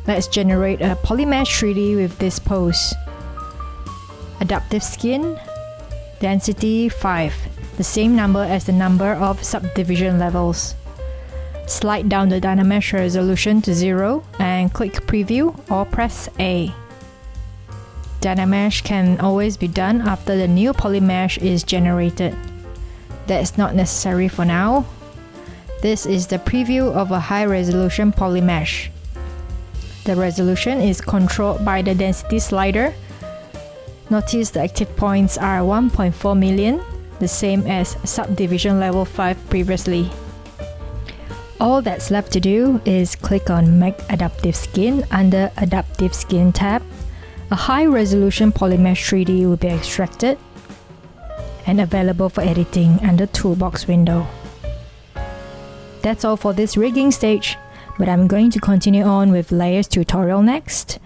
Let's generate a Polymesh 3D with this pose. Adaptive skin, density 5, the same number as the number of subdivision levels. Slide down the Dynamesh resolution to 0 and click Preview or press A. Dynamesh can always be done after the new Polymesh is generated. That's not necessary for now. This is the preview of a high-resolution Polymesh. The resolution is controlled by the density slider. Notice the active points are 1.4 million, the same as subdivision level 5 previously. All that's left to do is click on Make Adaptive Skin under Adaptive Skin tab. A high-resolution Polymesh 3D will be extracted and available for editing under Toolbox window. That's all for this rigging stage, but I'm going to continue on with layers tutorial next.